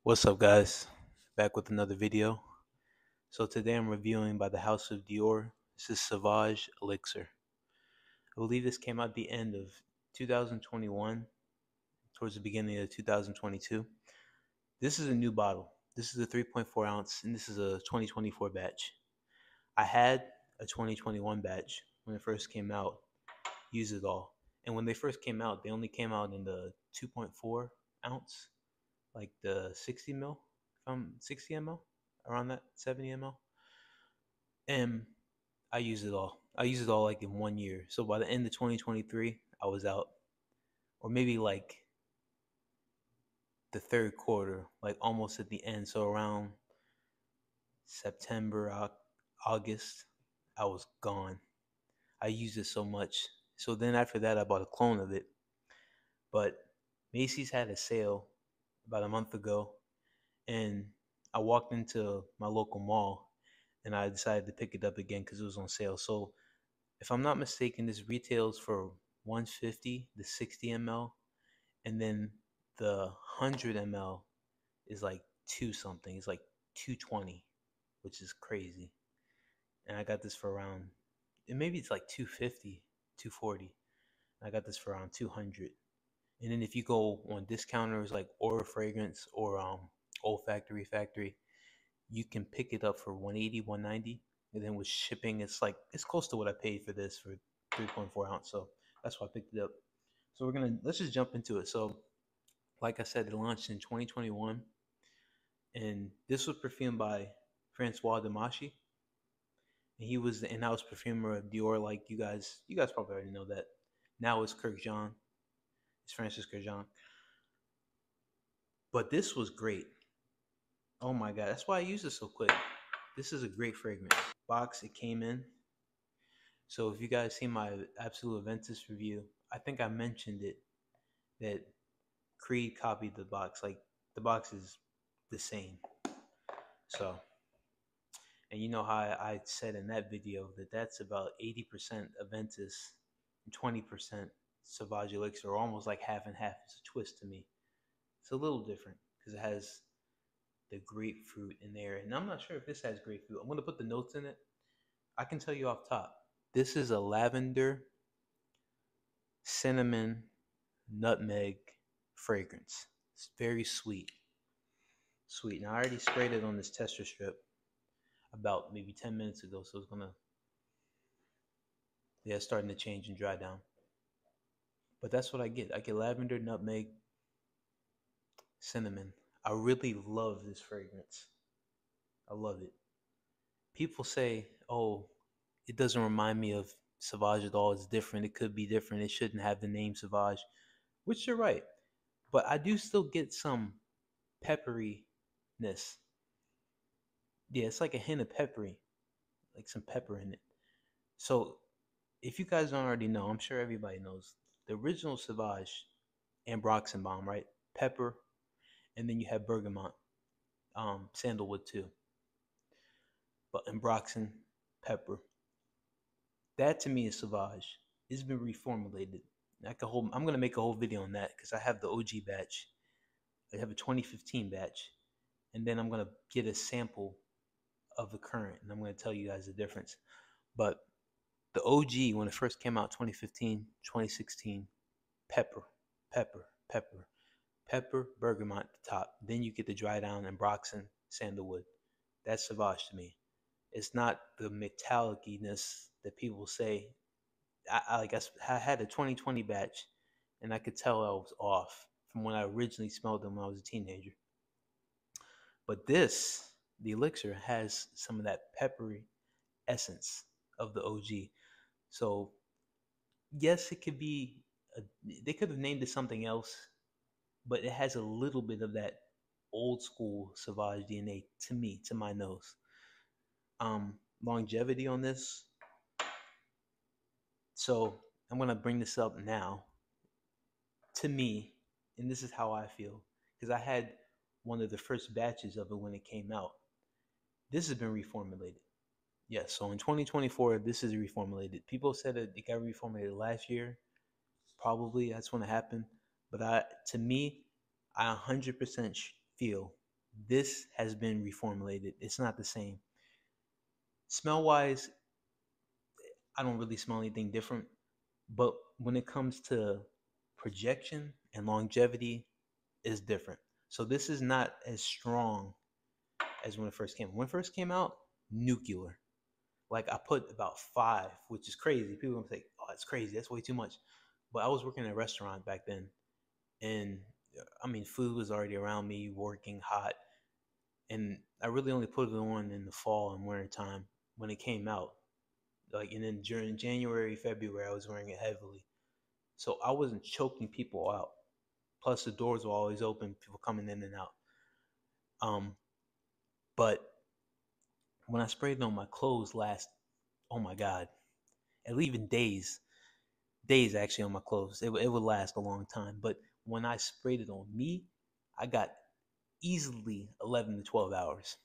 What's up, guys? Back with another video. So today I'm reviewing by the House of Dior. This is Sauvage Elixir. I believe this came out the end of 2021, towards the beginning of 2022. This is a new bottle. This is a 3.4 ounce, and this is a 2024 batch. I had a 2021 batch when it first came out. Use it all. And when they first came out, they only came out in the 2.4 ounce, like the 60 mil, from 60 ml, around that 70 ml. And I use it all. I use it all like in 1 year. So by the end of 2023, I was out, or maybe like the third quarter, like almost at the end. So around September, August, I was gone. I used it so much. So then after that, I bought a clone of it. But Macy's had a sale about a month ago, and I walked into my local mall and I decided to pick it up again because it was on sale. So if I'm not mistaken, this retails for 150, the 60 ml, and then the 100 ml is like two something. It's like 220, which is crazy. And I got this for around, and maybe it's like 250, 240. I got this for around 200. And then if you go on discounters like Aura Fragrance or Olfactory Factory, you can pick it up for 180, 190. And then with shipping, it's close to what I paid for this for 3.4 ounce. So that's why I picked it up. So let's just jump into it. So like I said, it launched in 2021, and this was perfumed by Francois Demachi, and he was the in-house perfumer of Dior. Like you guys probably already know that. Now it's Kirk Jean. It's Francis Kurkdjian. But this was great. Oh my god, that's why I used it so quick. This is a great fragrance. Box it came in. So if you guys see my Absolute Aventus review, I think I mentioned it that Creed copied the box. Like the box is the same. So, and you know how I said in that video that that's about 80% Aventus and 20% Sauvage Elixir, or almost like half and half. It's a twist to me. It's a little different because it has the grapefruit in there. And I'm not sure if this has grapefruit. I'm going to put the notes in it. I can tell you off top. This is a lavender, cinnamon, nutmeg fragrance. It's very sweet. Sweet. Now, I already sprayed it on this tester strip about maybe 10 minutes ago. So it's going to, yeah, it's starting to change and dry down. But that's what I get. I get lavender, nutmeg, cinnamon. I really love this fragrance. I love it. People say, oh, it doesn't remind me of Sauvage at all. It's different. It could be different. It shouldn't have the name Sauvage, which you're right. But I do still get some pepperiness. Yeah, it's like a hint of peppery, like some pepper in it. So if you guys don't already know, I'm sure everybody knows the original Sauvage and Broxenbaum, right? Pepper, and then you have bergamot, sandalwood too. But in Broxen, pepper. That to me is Sauvage. It's been reformulated. I'm gonna make a whole video on that because I have the OG batch. I have a 2015 batch, and then I'm gonna get a sample of the current, and I'm gonna tell you guys the difference. But the OG, when it first came out, 2015, 2016, pepper, pepper, pepper, pepper, bergamot at the top. Then you get the dry down and Broxen, sandalwood. That's Sauvage to me. It's not the metallicness that people say. I had a 2020 batch, and I could tell I was off from when I originally smelled them when I was a teenager. But this, the Elixir, has some of that peppery essence of the OG. So yes, it could be. They could have named it something else, but it has a little bit of that old school Sauvage DNA to me, to my nose. Longevity on this. So I'm gonna bring this up now. To me, and this is how I feel, because I had one of the first batches of it when it came out. This has been reformulated. Yes, so in 2024, this is reformulated. People said that it got reformulated last year. Probably that's when it happened. But to me, I 100% feel This has been reformulated. It's not the same. Smell wise, I don't really smell anything different. But when it comes to projection and longevity, is different. So this is not as strong as when it first came. When it first came out, nuclear. Like I put about 5, which is crazy. People gonna say, "Oh, that's crazy. That's way too much." But I was working at a restaurant back then, and I mean, food was already around me, working hot, and I really only put it on in the fall and winter time when it came out. Like, and then during January, February, I was wearing it heavily, so I wasn't choking people out. Plus, the doors were always open, people coming in and out. Um, but when I sprayed it on my clothes last, oh my god, at least even days actually on my clothes. It would last a long time. But when I sprayed it on me, I got easily 11 to 12 hours.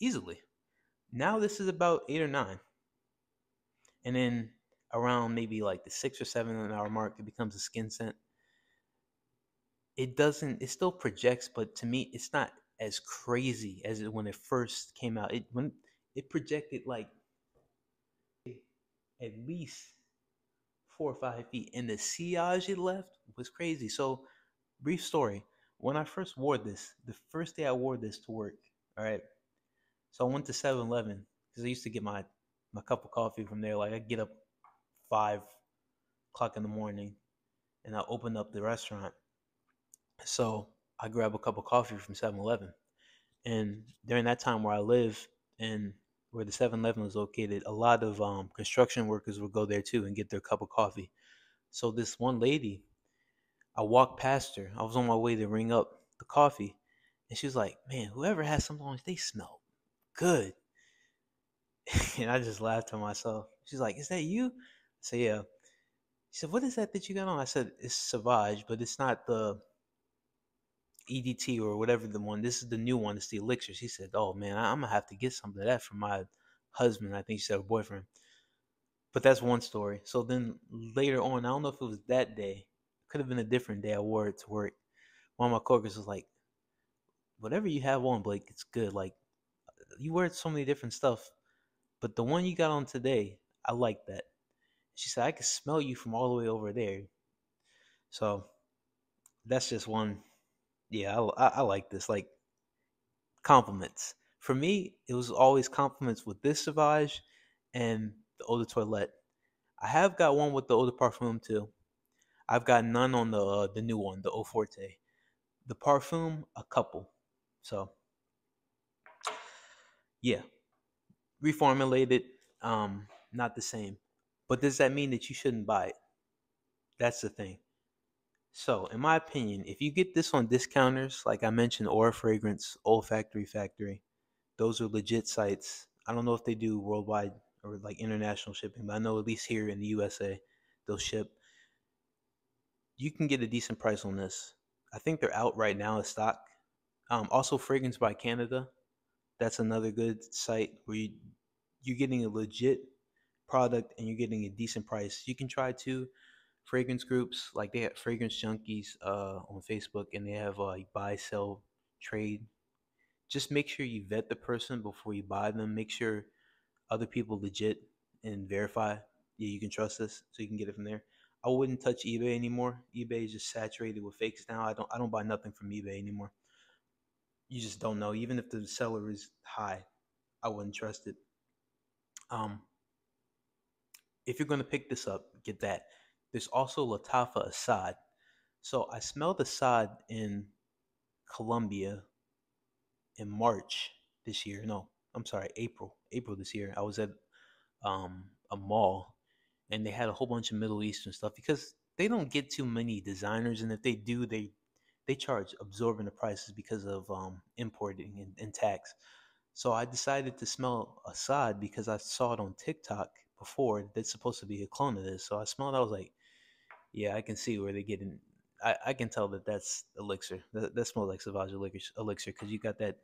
Easily. Now this is about 8 or 9. And then around maybe like the 6 or 7 hour mark, it becomes a skin scent. It doesn't, it still projects, but to me, it's not as crazy as it when it first came out. When it projected like at least 4 or 5 feet, and the sillage it left was crazy. So, brief story: when I first wore this, the first day I wore this to work, all right. So I went to 7-Eleven because I used to get my cup of coffee from there. Like I get up 5 o'clock in the morning, and I open up the restaurant. So I grab a cup of coffee from 7-Eleven, and during that time where I live and where the 7-Eleven was located, a lot of construction workers would go there too and get their cup of coffee. So this one lady, I walked past her. I was on my way to ring up the coffee, and she was like, "Man, whoever has something on, they smell good." And I just laughed to myself. She's like, "Is that you?" I said, "Yeah." She said, "What is that you got on?" I said, "It's Sauvage, but it's not the EDT or whatever the one. This is the new one. It's the Elixir." She said, "Oh man, I'm gonna have to get some of that for my husband." I think she said her boyfriend. But that's one story. So then later on, I don't know if it was that day. It could have been a different day. I wore it to work. One of my coworkers was like, "Whatever you have on, Blake, it's good. Like you wear so many different stuff, but the one you got on today, I like that." She said, "I can smell you from all the way over there." So that's just one. Yeah, I like this. Like compliments. For me, it was always compliments with this Sauvage and the Eau de Toilette. I have got one with the Eau de Parfum too. I've got none on the new one, the Eau Forte. The Parfum, a couple. So yeah, reformulated, not the same. But does that mean that you shouldn't buy it? That's the thing. So, in my opinion, if you get this on discounters, like I mentioned, Aura Fragrance, Olfactory Factory, those are legit sites. I don't know if they do worldwide or like international shipping, but I know at least here in the USA, they'll ship. You can get a decent price on this. I think they're out right now in stock. Also, Fragrance by Canada. That's another good site where you're getting a legit product and you're getting a decent price. You can try to fragrance groups like they have fragrance junkies on Facebook, and they have like buy, sell, trade. Just make sure you vet the person before you buy them. Make sure other people legit and verify. Yeah, you can trust this, so you can get it from there. I wouldn't touch eBay anymore. eBay is just saturated with fakes now. I don't buy nothing from eBay anymore. You just don't know. Even if the seller is high, I wouldn't trust it. Um, if you're gonna pick this up, get that. There's also Latafa Assad. So I smelled Assad in Colombia in March this year. No, I'm sorry, April this year. I was at a mall, and they had a whole bunch of Middle Eastern stuff because they don't get too many designers, and if they do, they charge absorbent prices because of importing and tax. So I decided to smell Assad because I saw it on TikTok before. That's supposed to be a clone of this. So I smelled. I was like, yeah, I can see where they're getting. I can tell that that's elixir. That smells like Sauvage elixir because you got that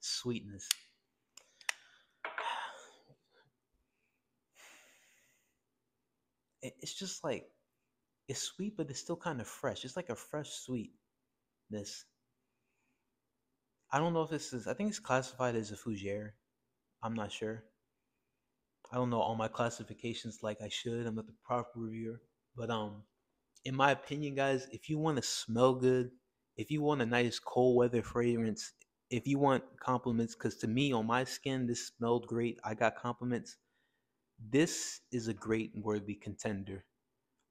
sweetness. It's just like it's sweet, but it's still kind of fresh. It's like a fresh sweetness. I don't know if this is. I think it's classified as a fougere. I'm not sure. I don't know all my classifications like I should. I'm not the proper reviewer. But in my opinion, guys, if you want to smell good, if you want a nice cold weather fragrance, if you want compliments, because to me on my skin this smelled great, I got compliments. This is a great worthy contender.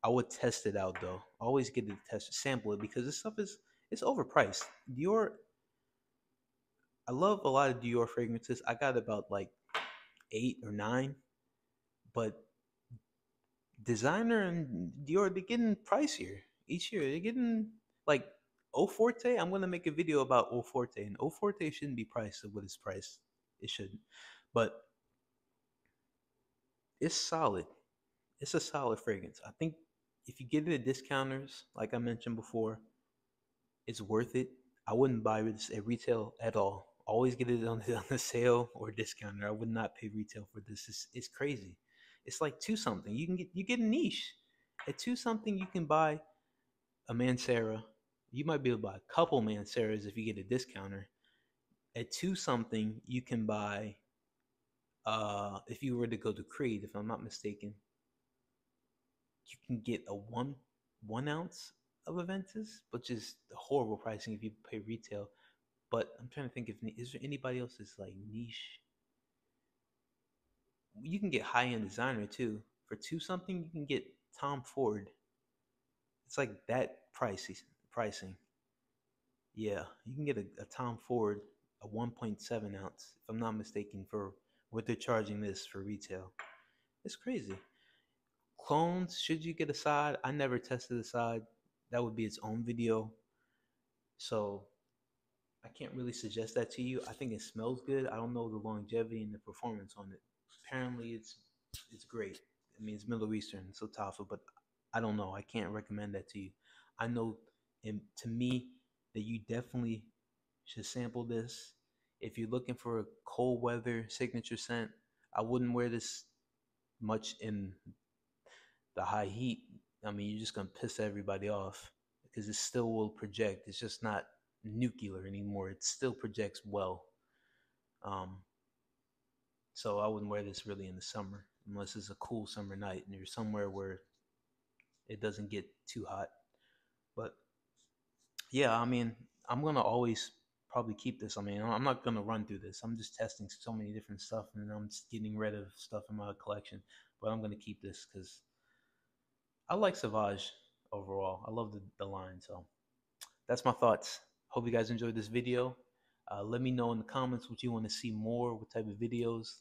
I would test it out though. Always get it to test, sample it because this stuff is it's overpriced. Dior, I love a lot of Dior fragrances. I got about like 8 or 9, but designer and Dior, they're getting pricier each year. They're getting like O Forte. I'm gonna make a video about O Forte, and O Forte shouldn't be priced at what it's priced. It shouldn't, but it's solid. It's a solid fragrance. I think if you get it at discounters, like I mentioned before, it's worth it. I wouldn't buy this at retail at all. Always get it on on the sale or discounter. I would not pay retail for this. It's crazy. It's like two something. You get a niche. At two something you can buy a Mancera. You might be able to buy a couple Manceras if you get a discounter. At two something you can buy if you were to go to Creed, if I'm not mistaken, you can get a one ounce of Aventus, which is horrible pricing if you pay retail. But I'm trying to think if is there anybody else that's like niche. You can get high end designer too for two something. You can get Tom Ford. It's like that pricing. Yeah, you can get a Tom Ford, a 1.7 ounce, if I'm not mistaken, for what they're charging this for retail. It's crazy. Clones, should you get a side? I never tested a side. That would be its own video. So I can't really suggest that to you. I think it smells good. I don't know the longevity and the performance on it. Apparently, it's great. I mean, it's Middle Eastern, so Tafa, but I don't know. I can't recommend that to you. I know, and to me, that you definitely should sample this. If you're looking for a cold weather signature scent, I wouldn't wear this much in the high heat. I mean, you're just gonna piss everybody off because it still will project. It's just not nuclear anymore. It still projects well. Um, so I wouldn't wear this really in the summer unless it's a cool summer night and you're somewhere where it doesn't get too hot. But yeah, I mean, I'm gonna always probably keep this. I mean, I'm not gonna run through this. I'm just testing so many different stuff and I'm just getting rid of stuff in my collection. But I'm gonna keep this because I like Sauvage overall. I love the line. So that's my thoughts. Hope you guys enjoyed this video. Let me know in the comments what you want to see more, what type of videos.